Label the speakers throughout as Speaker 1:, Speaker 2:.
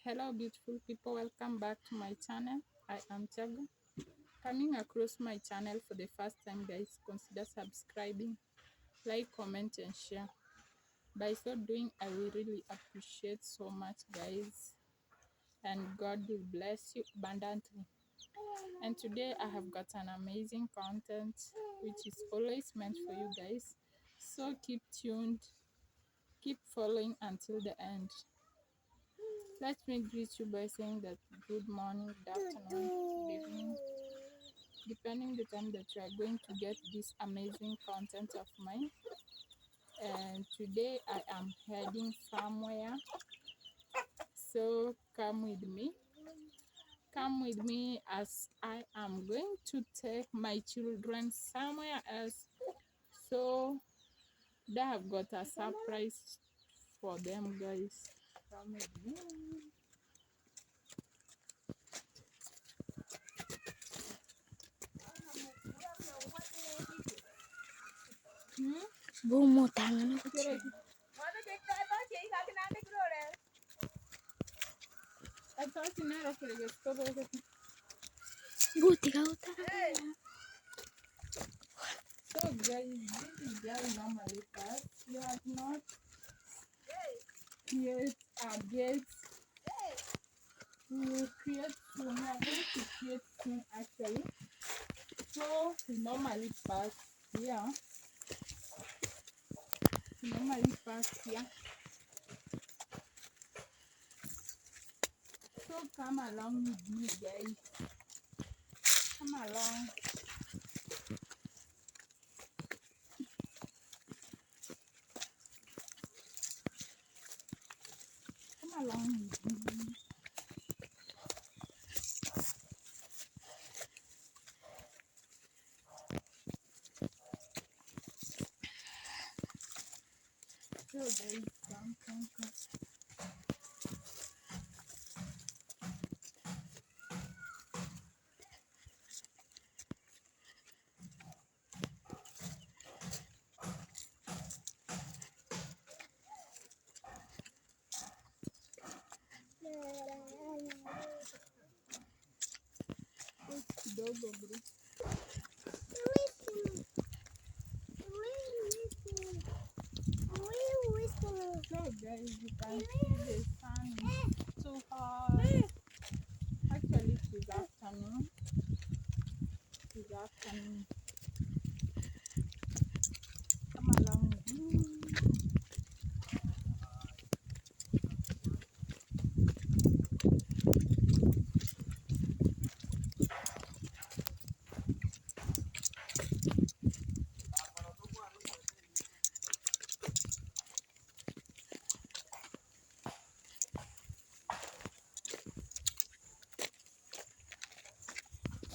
Speaker 1: Hello beautiful people, welcome back to my channel. I am Chaga. Coming across my channel for the first time, guys, consider subscribing, like, comment and share. By so doing, I will really appreciate so much, guys, and God will bless you abundantly. And today I have got an amazing content which is always meant for you guys, so keep tuned, keep following until the end. Let me greet you by saying that good morning, good afternoon, good evening, depending the time that you are going to get this amazing content of mine. And today I am heading somewhere, so come with me as I am going to take my children somewhere else, so they have got a surprise for them, guys. Come with me.
Speaker 2: Bomo tangan aku. Buti kau tangan.
Speaker 1: So guys, this is very normally fast. You have not create a gate. We will create soon. We are going to create soon actually. So we normally pass here. We normally pass here. So come along with me, guys. Come along. Come along with me. So guys, come. Kidogo bro. So guys, you can see the sun is too hot. Actually, it is afternoon. It is afternoon. Come along with me.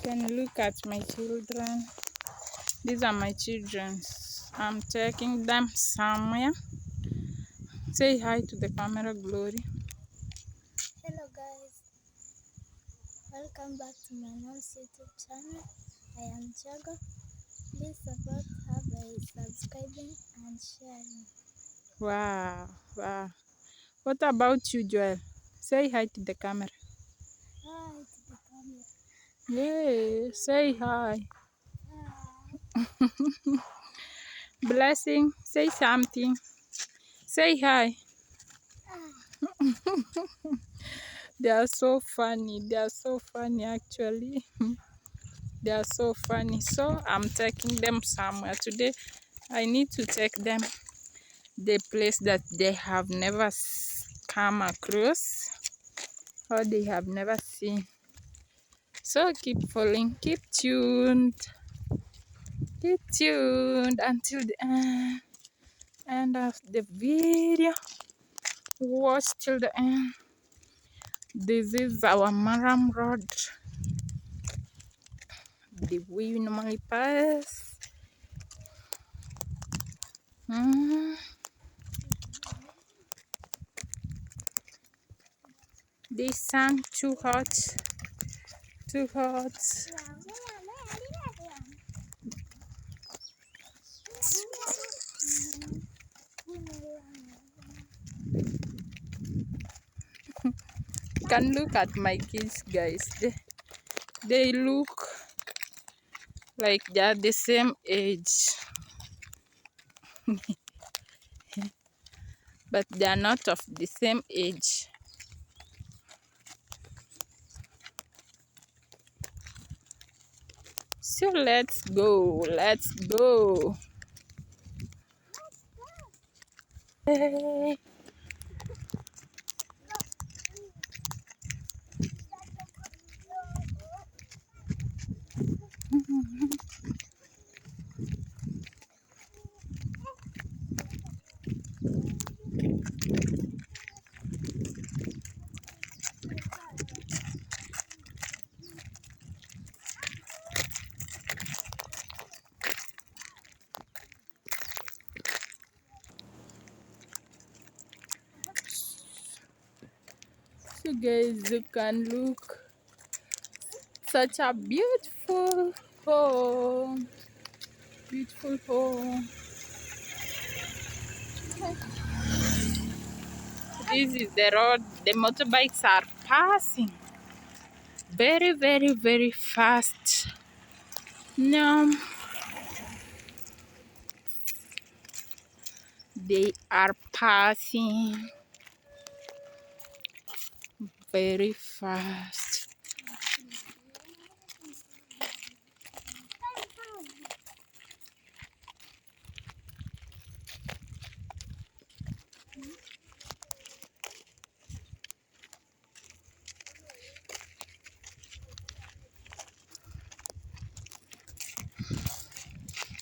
Speaker 1: Can you look at my children? These are my children. I'm taking them somewhere. Say hi to the camera, Glory.
Speaker 2: Hello guys, welcome back to my mom's YouTube channel. I am Chaga. Please support her by subscribing and sharing.
Speaker 1: Wow. What about you, Joel? Say hi to the camera.
Speaker 2: Hi to the camera.
Speaker 1: Yay, say hi.
Speaker 2: Hi.
Speaker 1: Blessing, say something. Say hi. They are so funny. They are so funny actually. They are so funny. So I'm taking them somewhere today. I need to take them the place that they have never come across or they have never seen. So keep following, keep tuned until the end of the video. Watch till the end. This is our Maram Road, the way we normally pass. This sun too hot, too hot. can look at my kids, guys. They look like they're the same age, but they are not of the same age. So let's go. Let's go. Hey. So guys, you can look such a beautiful home. Beautiful home. This is the road. The motorbikes are passing very, very, very fast. Now they are passing very fast.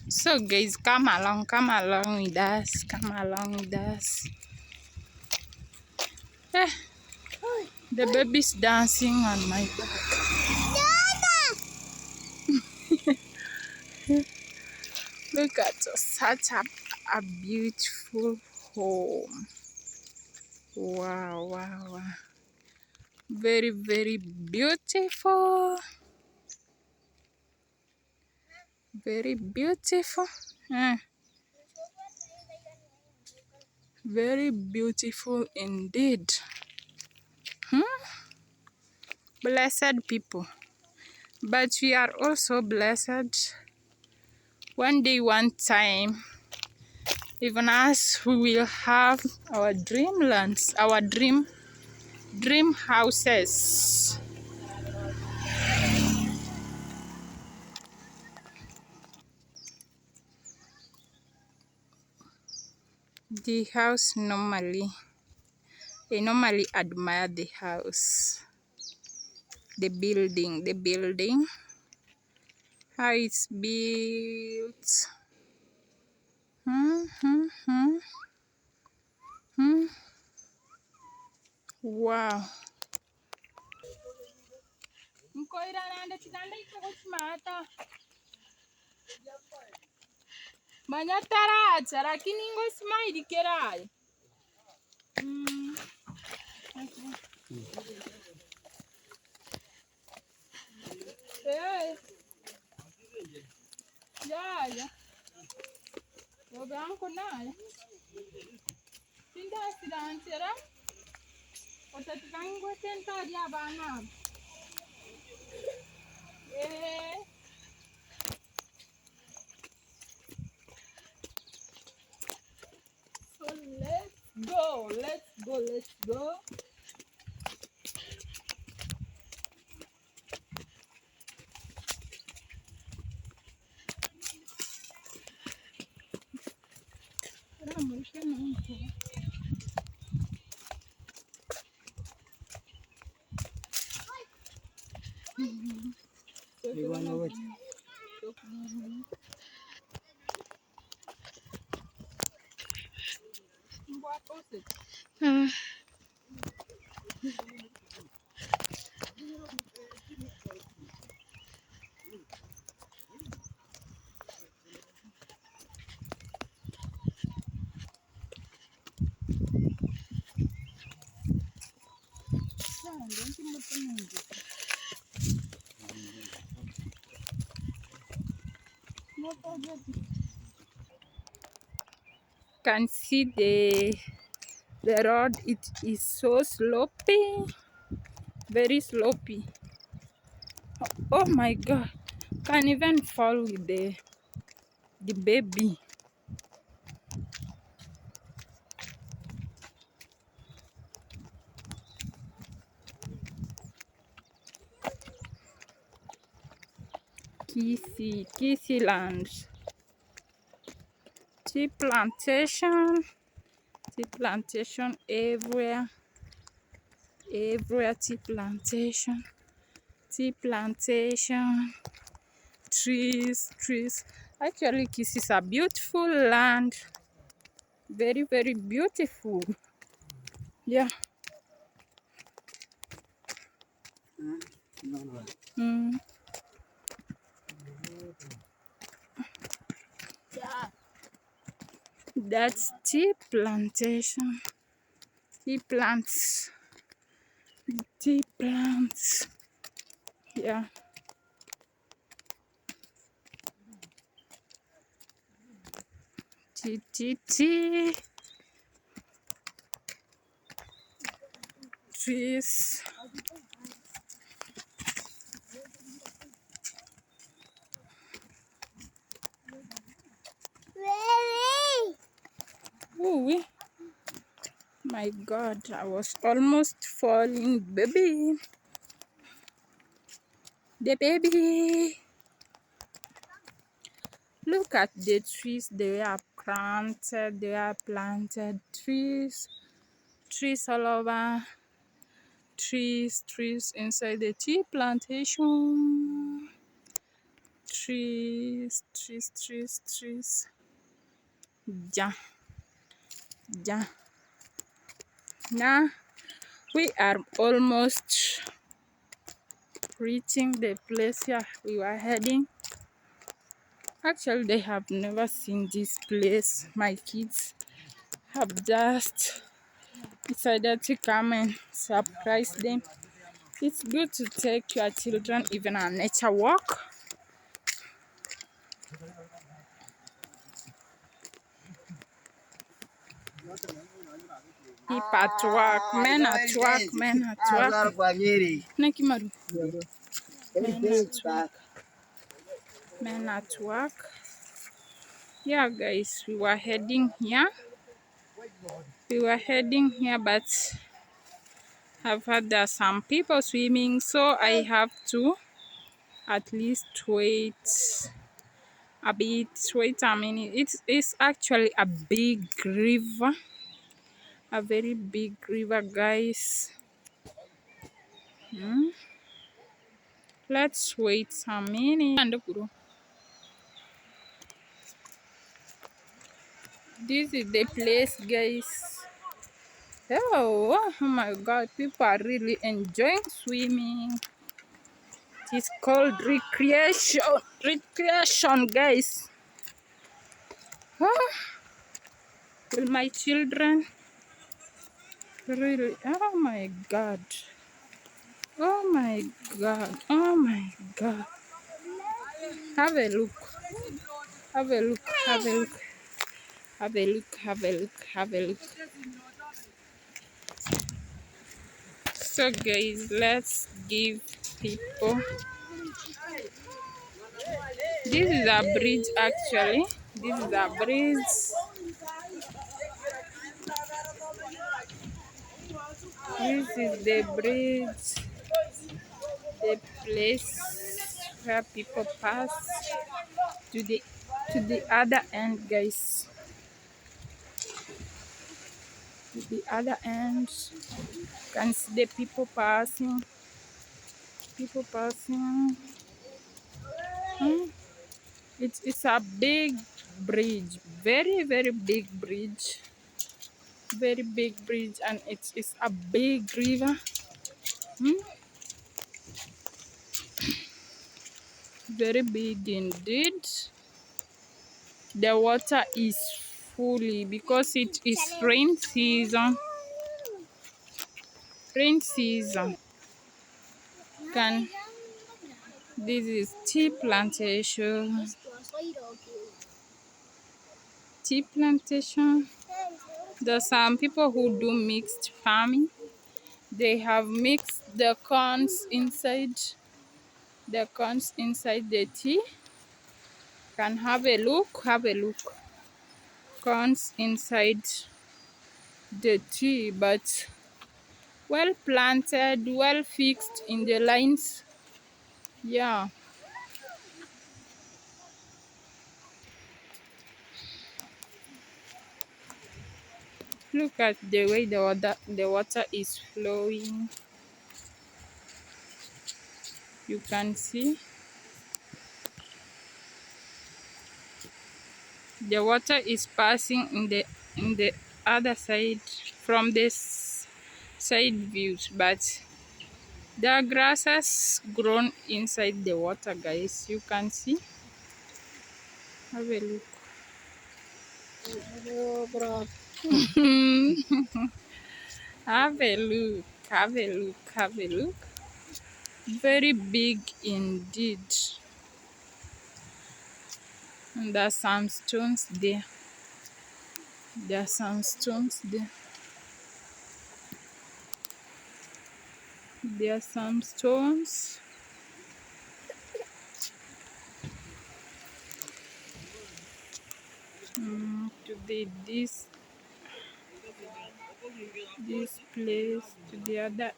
Speaker 1: So guys, come along with us, come along with us. Eh, the baby's dancing on my back. Look at such a beautiful home. Wow, wow, wow. Very, very beautiful. Very beautiful. Very beautiful indeed. Blessed people. But we are also blessed. One day, one time, even us, we will have our dreamlands, our dream houses. The house I normally admire the house, the building, how it's built. Wow. Manyataracha lakini ngosimaidi kerai. Ya. Lo bianco naye. Tinda sidansera. Otatikango tenta dia bana. So let's go. Can see the road, it is so sloping. very sloppy. Oh my god, can even fall with the baby. Kissy land. Tea plantation everywhere. Everywhere tea plantation, trees. Actually, Kiss is a beautiful land. Very, very beautiful. Yeah. Mm. That's tea plantation. Tea plants. Tea plants. Yeah. Tea. Trees. Ooh, my god, I was almost falling, baby. The baby. Look at the trees they are planted. They are planted trees all over. Trees inside the tea plantation. Trees. Yeah. Now we are almost reaching the place here we were heading. Actually, they have never seen this place. My kids have just decided to come and surprise them. It's good to take your children even on nature walk. People at work, men at work. Nakimaru. Men at work. Yeah, guys, we were heading here. But I've heard there are some people swimming, so I have to at least wait a bit. Wait a minute. It's actually a big river, a very big river, guys. Let's wait a minute. This is the place, guys. Oh my god, people are really enjoying swimming. It's called recreation, guys. Oh, will my children really? Oh my god. Oh my god. Oh my god. Have a look. Have a look. Have a look. Have a look. Have a look. Have a look. So guys, let's give people. This is a bridge actually. This is a bridge. This is the bridge. The place where people pass to the other end, guys. To the other end. You can see the people passing. It's a big bridge, very, very big bridge. Very big bridge, and it's a big river. Very big indeed. The water is fully because it is rain season. Can This is tea plantation. There are some people who do mixed farming. They have mixed the corns inside the tea. Can have a look. Have a look. Corns inside the tea, but well planted, well fixed in the lines. Yeah. Look at the way the water is flowing. You can see the water is passing in the other side from this side views, but there are grasses grown inside the water, guys. You can see. Have a look. Have a look. Have a look. Have a look. Very big indeed. And there are some stones there. There are some stones there. There are some stones. To this place, to the other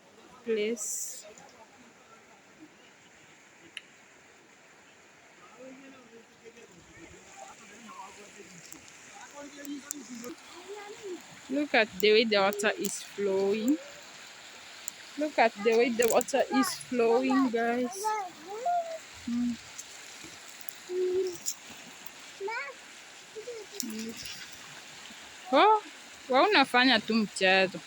Speaker 1: place. Look at the way the water is flowing. Look at the way the water is flowing, guys. Oh, wa unafanya tu mchezo.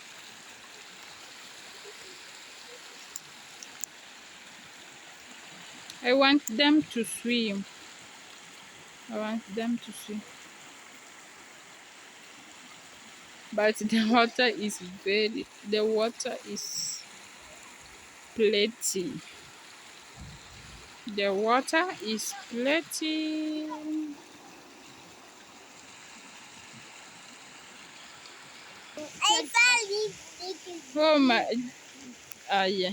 Speaker 1: I want them to swim. I want them to swim. But the water is plenty. The water is plenty. Oh my, yeah.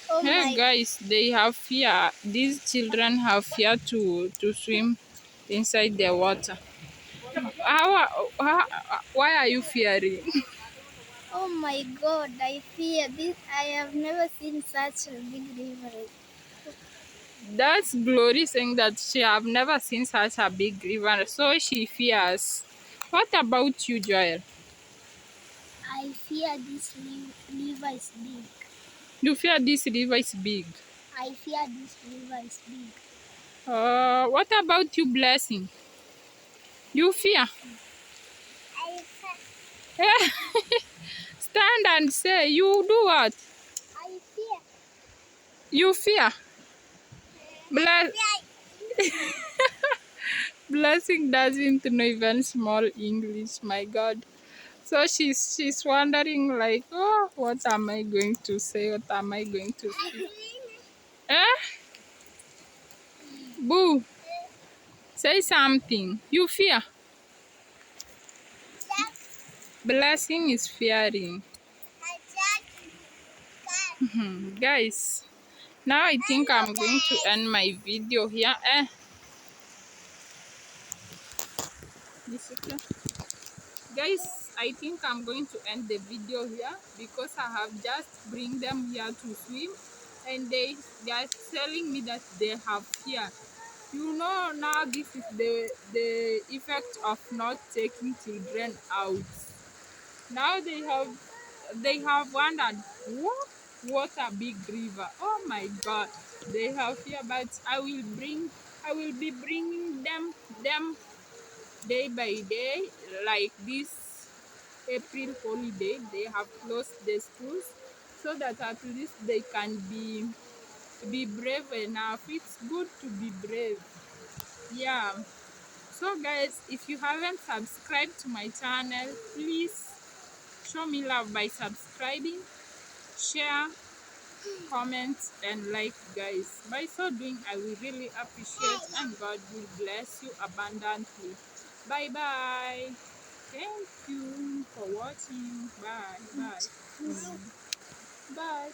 Speaker 2: Oh
Speaker 1: Hey
Speaker 2: my,
Speaker 1: guys, they have fear. These children have fear to swim inside the water. Why are you fearing?
Speaker 2: oh my God, I fear this. I have never seen such a big river.
Speaker 1: That's Glory saying that she have never seen such a big river, so she fears. What about you, Joel?
Speaker 2: I fear this river is big.
Speaker 1: You fear this river is big.
Speaker 2: I fear this river is big.
Speaker 1: What about you, Blessing? You fear?
Speaker 2: I
Speaker 1: Stand and say, you do what?
Speaker 2: fear.
Speaker 1: You fear? Bless Blessing doesn't know even small English, my God. So she's wondering like, oh, what am I going to say? What am I going to say? Eh? Boo, say something. You fear? Blessing is fearing. Guys, now I think I'm going to end my video here. This okay? Guys, I think I'm going to end the video here because I have just bring them here to swim and they are telling me that they have fear. You know, now this is the effect of not taking children out. Now they have wondered what a big river. Oh my God, they have fear, but I will be bringing them day by day. Like this April holiday, they have closed the schools so that at least they can be brave enough. It's good to be brave. Yeah. So guys, if you haven't subscribed to my channel, please show me love by subscribing, share, comment, and like, guys. By so doing, I will really appreciate, and God will bless you abundantly. Bye bye. Thank you for watching. Bye bye. Bye.